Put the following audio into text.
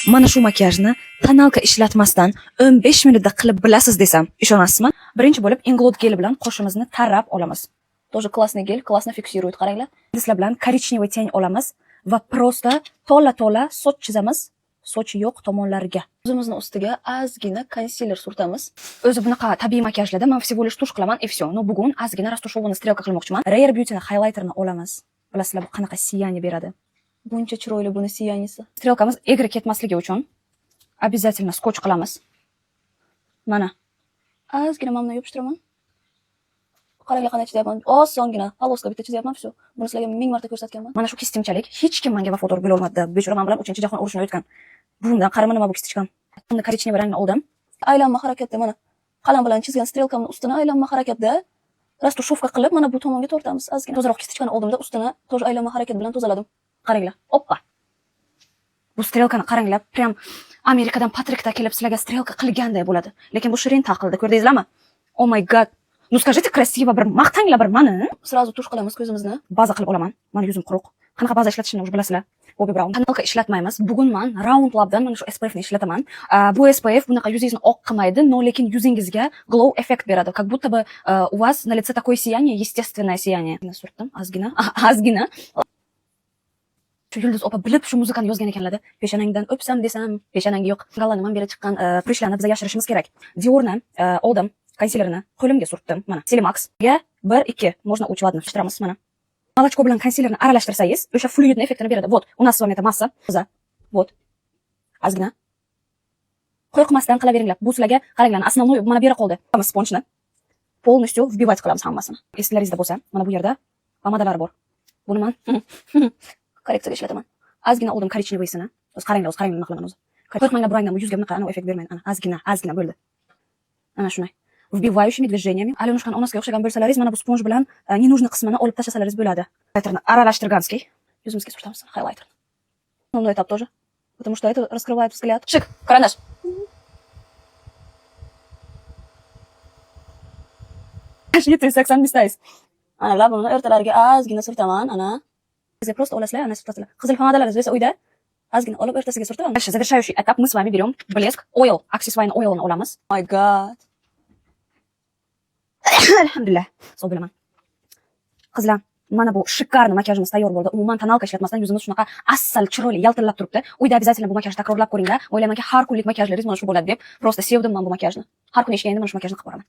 Mana shu makiyajni tonalka ishlatmasdan 15 minutda qilib bilasiz desam, ishonasizmi? Birinchi bo'lib Inglot gel bilan qoshimizni tarab olamiz. Тоже классный гель, классно фиксирует, qaranglar. Sizlar bilan korичневый teng olamiz va prosta to'la soch chizamiz. Sochi yo'q tomonlariga. O'zimizni ustiga ozgina konsiler surtamiz. O'zi bunaqa tabiiy makiyajlarda men всего лишь tush qilaman и всё. Но bugun ozgina rastashuvni strelka qilmoqchiman. Rare Beauty'ning highlighterni olamiz. Bilasizlar bu qanaqa сияние beradi. Buncha chiroyli buni сияниесі. Strelkamiz egri ketmasligi uchun обязательно skotch qilamiz. Mana. Ozgina mamni yopishtiraman. Qaranglar qanday chizyapman. Osongina paloska bitta chizyapman, всё. Buni sizlarga ming marta ko'rsatganman. Mana shu kistimchalik hech kim menga vafodor bo'la olmadi. Bechora men bilan 3-jahon urushini o'tgan. Bundan qarama nima bu kistichkan. Uni korичневый rangni oldim. Aylanma harakatda mana qalam bilan chizgan strelkamni ustini aylanma harakatda rastashuvka qilib mana bu tomonga tortamiz. Ozgina tozaroq kistichkani oldimda ustini тоже aylanma harakat bilan tozaladim. Qaranglar. Oppa. Bu strelkani qaranglar, prям Amerikadan Patrikda kelib sizlarga strelka qilganday bo'ladi. Lekin bu shirin taqildi, ko'rdingizlarmi? Oh my god. Ну скажите красиво bir maqtanglar bir mani. Сразу tush qilamiz ko'zimizni. Baza qilib olaman. Mana yuzim quruq. Qanaqa baza ishlatishni уже bilasizlar. Bobbi Brown. Tonalka ishlatmaymiz. Bugun men Round Lab'dan mana shu SPF ni ishlataman. Bu SPF bunaqa yuzingizni oq qilmaydi, но lekin yuzingizga glow effekt beradi. Как будто бы у вас на лице такое сияние, естественное сияние. Surtdim, ozgina. Shu Yulduz opa bilib shu muzikani yozgan ekanlar-da. Peshonangdan o'psam desam, peshonangi yo'q. Galani men berib chiqqan prishlarni bizga yashirishimiz kerak. Diorni oldim. Konsilerni qo'limga surtdim. Mana Silimaxga 1-2 можно uch ладно ishtiramiz mana. Молочко bilan konsilerni aralashtirsangiz, o'sha fluidni effektini beradi. Вот, у нас с вами это масса. Вот. Ozgina. Qo'rqmasdan qilaveringlar. Bu sizlarga qaranglar, основной mana bu yerga qoldi. Sponjni полностью вбивать qilamiz hammasini. Eslaringizda bo'lsa, mana bu yerda pomadalar bor. Buni men korreksiyaga ishlataman. Ozgina oldim korичневыйsini. O'zi qaranglar nima qilaman o'zi. Qo'rqmanglar, bu rangdan bu yuzga bunaqa effekt bermaydi. Ana ozgina bo'ldi. Ana shunday. Вбивающими движениями. Alyonушкан onasiga o'xshagan bo'lsalaringiz, mana bu sponj bilan ненужный qismini olib tashlasangiz bo'ladi. Highlighterni aralashtirganskiy yuzimizga surtamiz. Highlighter. Основной этап тоже, потому что это раскрывает взгляд. Шик, карандаш. Shit, 80 mistais. Ana labimni o'rtalariga ozgina surtaman, ana. Sizga просто olasizlar, ana surtasizlar. Qizil pomadalar esa uyda ozgina olib o'rtasiga surtaman. Завершающий этап мы с вами берем блеск oil, Axis-Wine oil'ni olamiz. My god. Alhamdulillah. Sog' bo'laman. Qizlar, mana bu shikarni makiyajimiz tayyor bo'ldi. Umuman tonalka ishlatmasdan yuzimiz shunaqa asal, chiroyli, yaltirab turibdi. Uyda обязательно bu makiyajni takrorlab ko'ringlar. O'ylaymanki har kunlik makiyajlaringiz mana shu bo'ladi deb. Просто sevdim men bu makiyajni. Har kun ishga endi mana shu makiyajni qilib boraman.